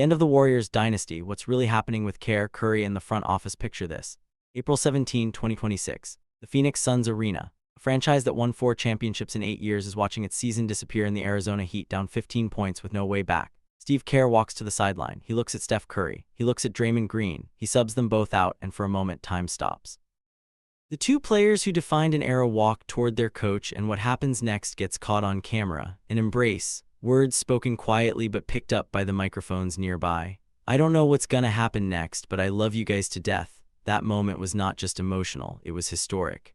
End of the Warriors dynasty. What's really happening with Kerr, Curry, and the front office? Picture this. April 17, 2026. The Phoenix Suns Arena. A franchise that won 4 championships in 8 years is watching its season disappear in the Arizona Heat, down 15 points with no way back. Steve Kerr walks to the sideline. He looks at Steph Curry. He looks at Draymond Green. He subs them both out, and for a moment, time stops. The two players who defined an era walk toward their coach, and what happens next gets caught on camera. An embrace. Words spoken quietly but picked up by the microphones nearby. I don't know what's gonna happen next, but I love you guys to death. That moment was not just emotional, it was historic.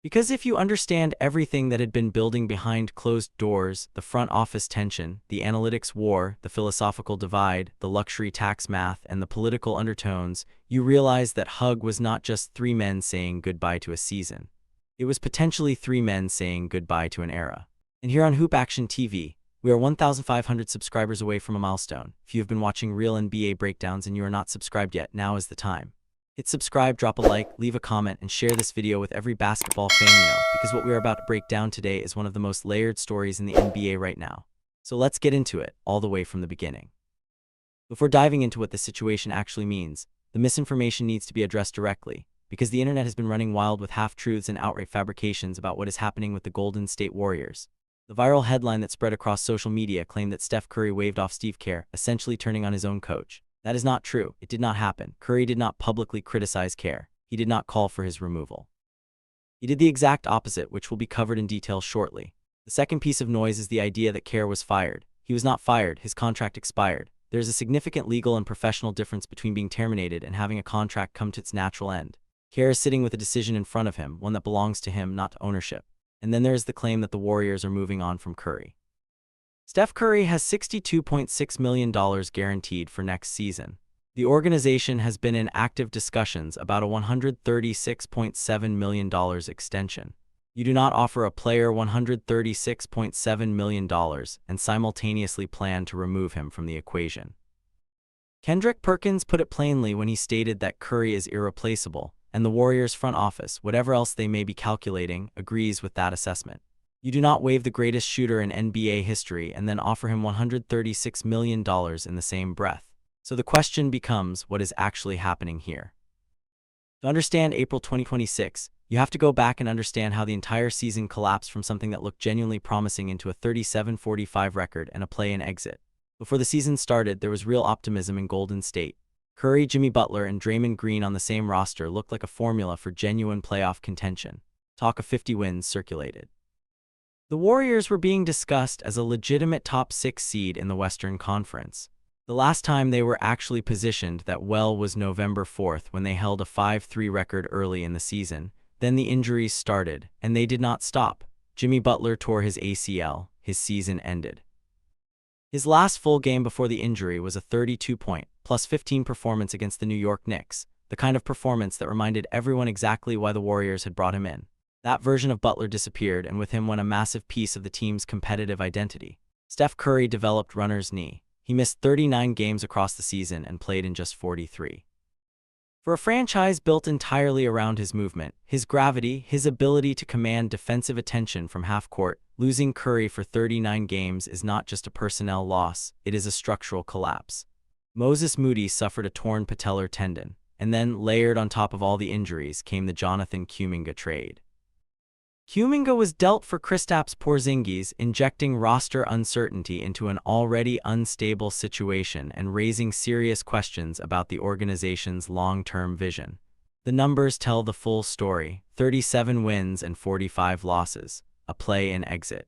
Because if you understand everything that had been building behind closed doors, the front office tension, the analytics war, the philosophical divide, the luxury tax math, and the political undertones, you realize that Hug was not just 3 men saying goodbye to a season. It was potentially 3 men saying goodbye to an era. And here on Hoop Action TV, we are 1,500 subscribers away from a milestone. If you have been watching real NBA breakdowns and you are not subscribed yet, now is the time. Hit subscribe, drop a like, leave a comment, and share this video with every basketball fan you know, because what we are about to break down today is one of the most layered stories in the NBA right now. So let's get into it, all the way from the beginning. Before diving into what this situation actually means, the misinformation needs to be addressed directly, because the internet has been running wild with half-truths and outright fabrications about what is happening with the Golden State Warriors. The viral headline that spread across social media claimed that Steph Curry waved off Steve Kerr, essentially turning on his own coach. That is not true. It did not happen. Curry did not publicly criticize Kerr. He did not call for his removal. He did the exact opposite, which will be covered in detail shortly. The second piece of noise is the idea that Kerr was fired. He was not fired. His contract expired. There is a significant legal and professional difference between being terminated and having a contract come to its natural end. Kerr is sitting with a decision in front of him, one that belongs to him, not to ownership. And then there is the claim that the Warriors are moving on from Curry. Steph Curry has $62.6 million guaranteed for next season. The organization has been in active discussions about a $136.7 million extension. You do not offer a player $136.7 million and simultaneously plan to remove him from the equation. Kendrick Perkins put it plainly when he stated that Curry is irreplaceable, and the Warriors front office, whatever else they may be calculating, agrees with that assessment. You do not waive the greatest shooter in NBA history and then offer him $136 million in the same breath. So the question becomes, what is actually happening here? To understand April 2026, you have to go back and understand how the entire season collapsed from something that looked genuinely promising into a 37-45 record and a play-in exit. Before the season started, there was real optimism in Golden State. Curry, Jimmy Butler, and Draymond Green on the same roster looked like a formula for genuine playoff contention. Talk of 50 wins circulated. The Warriors were being discussed as a legitimate top 6 seed in the Western Conference. The last time they were actually positioned that well was November 4th when they held a 5-3 record early in the season. Then the injuries started, and they did not stop. Jimmy Butler tore his ACL. His season ended. His last full game before the injury was a 32-point, plus 15 performance against the New York Knicks, the kind of performance that reminded everyone exactly why the Warriors had brought him in. That version of Butler disappeared, and with him went a massive piece of the team's competitive identity. Steph Curry developed runner's knee. He missed 39 games across the season and played in just 43. For a franchise built entirely around his movement, his gravity, his ability to command defensive attention from half-court, losing Curry for 39 games is not just a personnel loss, it is a structural collapse. Moses Moody suffered a torn patellar tendon, and then, layered on top of all the injuries, came the Jonathan Kuminga trade. Kuminga was dealt for Kristaps Porzingis, injecting roster uncertainty into an already unstable situation and raising serious questions about the organization's long-term vision. The numbers tell the full story: 37 wins and 45 losses, a play-in exit.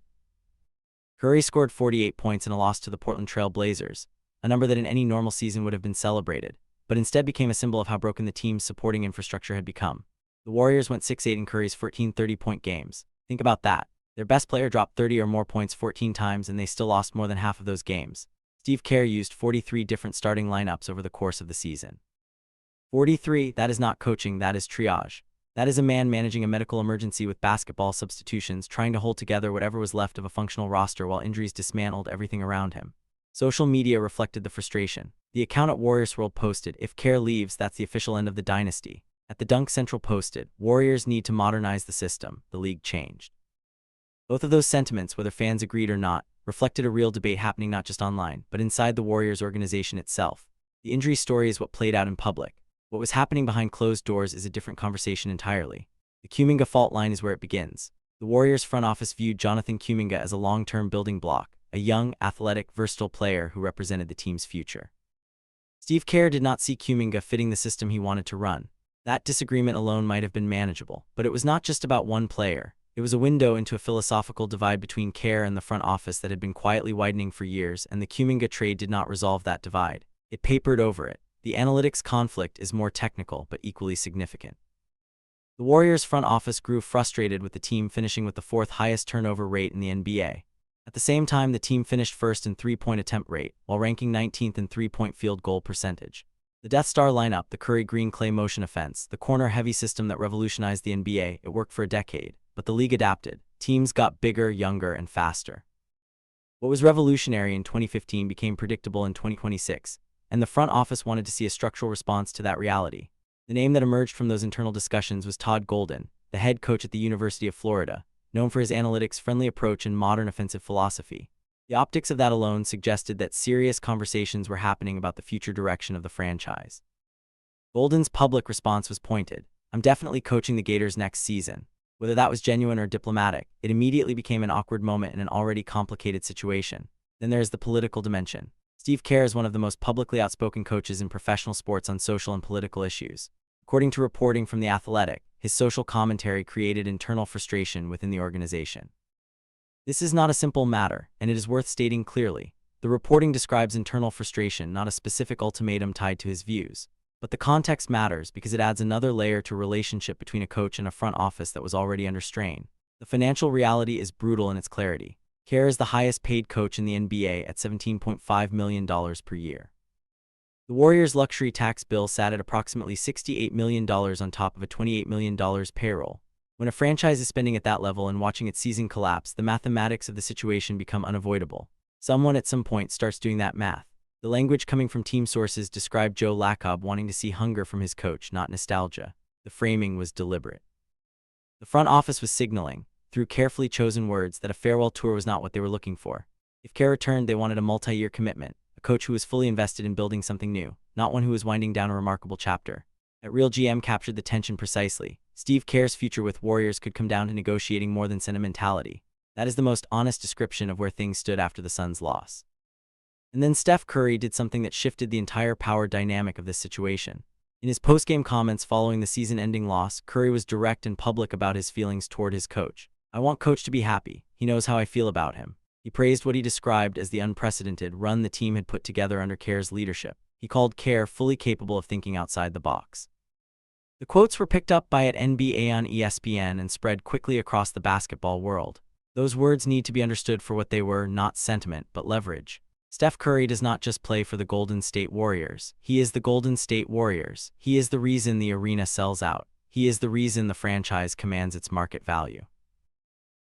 Curry scored 48 points in a loss to the Portland Trail Blazers, a number that in any normal season would have been celebrated, but instead became a symbol of how broken the team's supporting infrastructure had become. The Warriors went 6-8 in Curry's 14 30-point games. Think about that. Their best player dropped 30 or more points 14 times, and they still lost more than half of those games. Steve Kerr used 43 different starting lineups over the course of the season. 43, that is not coaching, that is triage. That is a man managing a medical emergency with basketball substitutions, trying to hold together whatever was left of a functional roster while injuries dismantled everything around him. Social media reflected the frustration. The account at Warriors World posted, "If Kerr leaves, that's the official end of the dynasty." At the Dunk Central posted, "Warriors need to modernize the system, the league changed." Both of those sentiments, whether fans agreed or not, reflected a real debate happening not just online, but inside the Warriors organization itself. The injury story is what played out in public. What was happening behind closed doors is a different conversation entirely. The Kuminga fault line is where it begins. The Warriors front office viewed Jonathan Kuminga as a long-term building block, a young, athletic, versatile player who represented the team's future. Steve Kerr did not see Kuminga fitting the system he wanted to run. That disagreement alone might have been manageable, but it was not just about one player. It was a window into a philosophical divide between Kerr and the front office that had been quietly widening for years, and the Kuminga trade did not resolve that divide. It papered over it. The analytics conflict is more technical but equally significant. The Warriors front office grew frustrated with the team finishing with the fourth highest turnover rate in the NBA. At the same time, the team finished first in three-point attempt rate, while ranking 19th in three-point field goal percentage. The Death Star lineup, the Curry Green Clay motion offense, the corner-heavy system that revolutionized the NBA, it worked for a decade, but the league adapted. Teams got bigger, younger, and faster. What was revolutionary in 2015 became predictable in 2026, and the front office wanted to see a structural response to that reality. The name that emerged from those internal discussions was Todd Golden, the head coach at the University of Florida, known for his analytics-friendly approach and modern offensive philosophy. The optics of that alone suggested that serious conversations were happening about the future direction of the franchise. Golden's public response was pointed. "I'm definitely coaching the Gators next season." Whether that was genuine or diplomatic, it immediately became an awkward moment in an already complicated situation. Then there is the political dimension. Steve Kerr is one of the most publicly outspoken coaches in professional sports on social and political issues. According to reporting from The Athletic, his social commentary created internal frustration within the organization. This is not a simple matter, and it is worth stating clearly. The reporting describes internal frustration, not a specific ultimatum tied to his views. But the context matters because it adds another layer to a relationship between a coach and a front office that was already under strain. The financial reality is brutal in its clarity. Kerr is the highest paid coach in the NBA at $17.5 million per year. The Warriors' luxury tax bill sat at approximately $68 million on top of a $28 million payroll. When a franchise is spending at that level and watching its season collapse, the mathematics of the situation become unavoidable. Someone at some point starts doing that math. The language coming from team sources described Joe Lacob wanting to see hunger from his coach, not nostalgia. The framing was deliberate. The front office was signaling, through carefully chosen words, that a farewell tour was not what they were looking for. If Kerr returned, they wanted a multi-year commitment, a coach who was fully invested in building something new, not one who was winding down a remarkable chapter. At Real GM captured the tension precisely. Steve Kerr's future with Warriors could come down to negotiating more than sentimentality. That is the most honest description of where things stood after the Suns' loss. And then Steph Curry did something that shifted the entire power dynamic of this situation. In his post-game comments following the season-ending loss, Curry was direct and public about his feelings toward his coach. "I want Coach to be happy. He knows how I feel about him." He praised what he described as the unprecedented run the team had put together under Kerr's leadership. He called Kerr fully capable of thinking outside the box. The quotes were picked up by NBA on ESPN and spread quickly across the basketball world. Those words need to be understood for what they were, not sentiment, but leverage. Steph Curry does not just play for the Golden State Warriors. He is the Golden State Warriors. He is the reason the arena sells out. He is the reason the franchise commands its market value.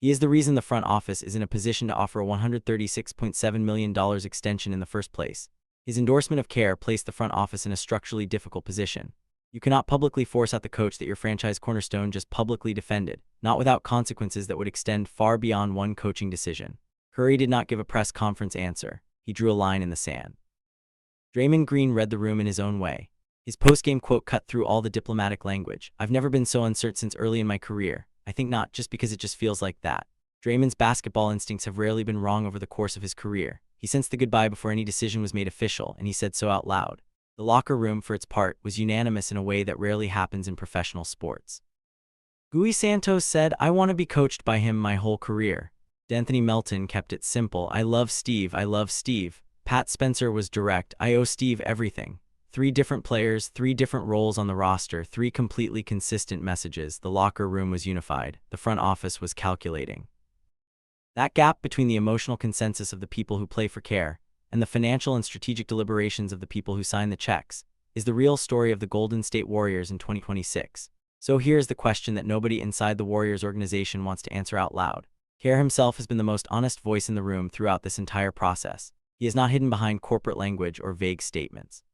He is the reason the front office is in a position to offer a $136.7 million extension in the first place. His endorsement of Kerr placed the front office in a structurally difficult position. You cannot publicly force out the coach that your franchise cornerstone just publicly defended, not without consequences that would extend far beyond one coaching decision. Curry did not give a press conference answer. He drew a line in the sand. Draymond Green read the room in his own way. His post-game quote cut through all the diplomatic language. "I've never been so uncertain since early in my career. I think not, just because it just feels like that." Draymond's basketball instincts have rarely been wrong over the course of his career. He sensed the goodbye before any decision was made official, and he said so out loud. The locker room, for its part, was unanimous in a way that rarely happens in professional sports. Gui Santos said, "I want to be coached by him my whole career." D'Anthony Melton kept it simple. "I love Steve, I love Steve." Pat Spencer was direct. "I owe Steve everything." 3 different players, 3 different roles on the roster, 3 completely consistent messages. The locker room was unified. The front office was calculating. That gap between the emotional consensus of the people who play for Kerr and the financial and strategic deliberations of the people who sign the checks is the real story of the Golden State Warriors in 2026. So here's the question that nobody inside the Warriors organization wants to answer out loud. Kerr himself has been the most honest voice in the room throughout this entire process. He is not hidden behind corporate language or vague statements.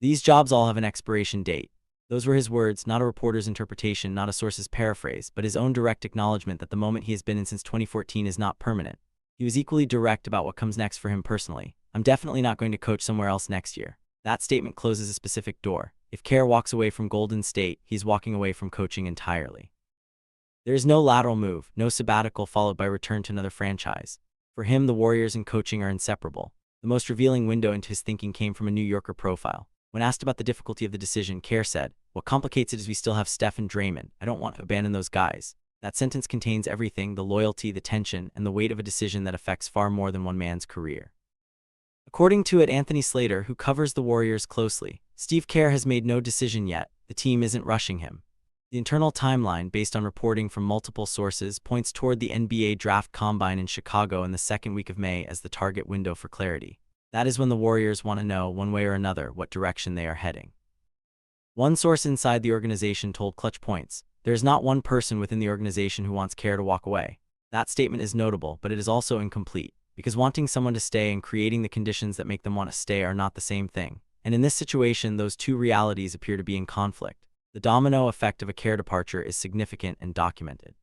These jobs all have an expiration date. Those were his words, not a reporter's interpretation, not a source's paraphrase, but his own direct acknowledgement that the moment he has been in since 2014 is not permanent. He was equally direct about what comes next for him personally. I'm definitely not going to coach somewhere else next year. That statement closes a specific door. If Kerr walks away from Golden State, he's walking away from coaching entirely. There is no lateral move, no sabbatical followed by return to another franchise. For him, the Warriors and coaching are inseparable. The most revealing window into his thinking came from a New Yorker profile. When asked about the difficulty of the decision, Kerr said, "What complicates it is we still have Steph and Draymond. I don't want to abandon those guys." That sentence contains everything: the loyalty, the tension, and the weight of a decision that affects far more than one man's career. According to Anthony Slater, who covers the Warriors closely, Steve Kerr has made no decision yet. The team isn't rushing him. The internal timeline, based on reporting from multiple sources, points toward the NBA Draft Combine in Chicago in the second week of May as the target window for clarity. That is when the Warriors want to know, one way or another, what direction they are heading. One source inside the organization told Clutch Points, "There is not one person within the organization who wants Kerr to walk away." That statement is notable, but it is also incomplete, because wanting someone to stay and creating the conditions that make them want to stay are not the same thing. And in this situation, those two realities appear to be in conflict. The domino effect of a Kerr departure is significant and documented.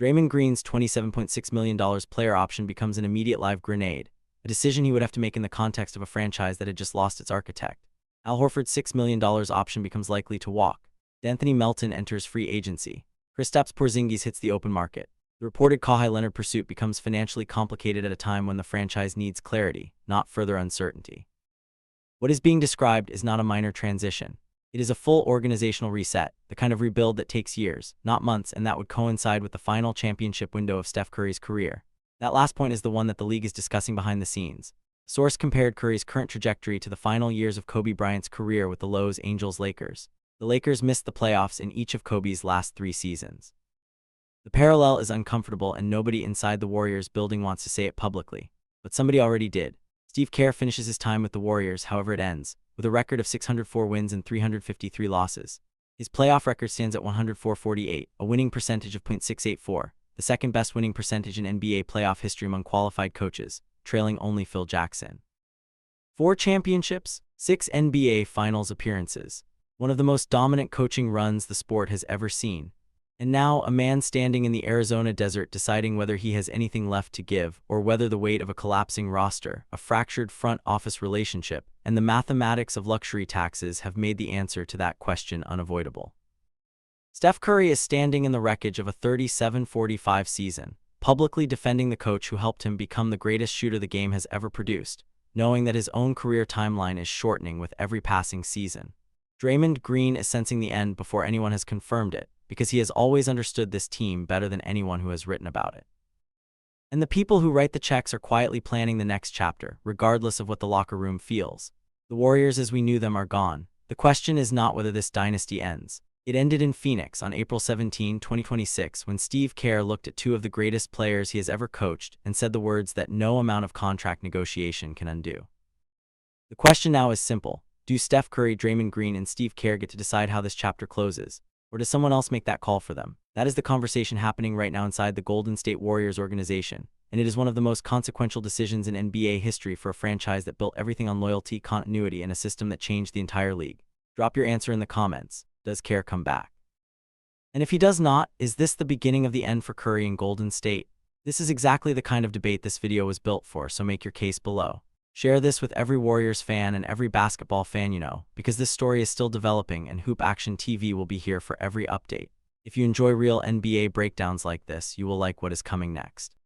Draymond Green's $27.6 million player option becomes an immediate live grenade, a decision he would have to make in the context of a franchise that had just lost its architect. Al Horford's $6 million option becomes likely to walk. D'Anthony Melton enters free agency. Kristaps Porzingis hits the open market. The reported Kawhi Leonard pursuit becomes financially complicated at a time when the franchise needs clarity, not further uncertainty. What is being described is not a minor transition. It is a full organizational reset, the kind of rebuild that takes years, not months, and that would coincide with the final championship window of Steph Curry's career. That last point is the one that the league is discussing behind the scenes. The source compared Curry's current trajectory to the final years of Kobe Bryant's career with the Los Angeles Lakers. The Lakers missed the playoffs in each of Kobe's last 3 seasons. The parallel is uncomfortable, and nobody inside the Warriors building wants to say it publicly. But somebody already did. Steve Kerr finishes his time with the Warriors, however it ends, with a record of 604 wins and 353 losses. His playoff record stands at 104-48, a winning percentage of .684, the second best winning percentage in NBA playoff history among qualified coaches, trailing only Phil Jackson. 4 championships, 6 NBA Finals appearances. One of the most dominant coaching runs the sport has ever seen. And now, a man standing in the Arizona desert deciding whether he has anything left to give, or whether the weight of a collapsing roster, a fractured front office relationship, and the mathematics of luxury taxes have made the answer to that question unavoidable. Steph Curry is standing in the wreckage of a 37-45 season, publicly defending the coach who helped him become the greatest shooter the game has ever produced, knowing that his own career timeline is shortening with every passing season. Draymond Green is sensing the end before anyone has confirmed it, because he has always understood this team better than anyone who has written about it. And the people who write the checks are quietly planning the next chapter, regardless of what the locker room feels. The Warriors as we knew them are gone. The question is not whether this dynasty ends. It ended in Phoenix on April 17, 2026, when Steve Kerr looked at 2 of the greatest players he has ever coached and said the words that no amount of contract negotiation can undo. The question now is simple. Do Steph Curry, Draymond Green, and Steve Kerr get to decide how this chapter closes? Or does someone else make that call for them? That is the conversation happening right now inside the Golden State Warriors organization, and it is one of the most consequential decisions in NBA history for a franchise that built everything on loyalty, continuity, and a system that changed the entire league. Drop your answer in the comments. Does Kerr come back? And if he does not, is this the beginning of the end for Curry and Golden State? This is exactly the kind of debate this video was built for, so make your case below. Share this with every Warriors fan and every basketball fan you know, because this story is still developing and Hoop Action TV will be here for every update. If you enjoy real NBA breakdowns like this, you will like what is coming next.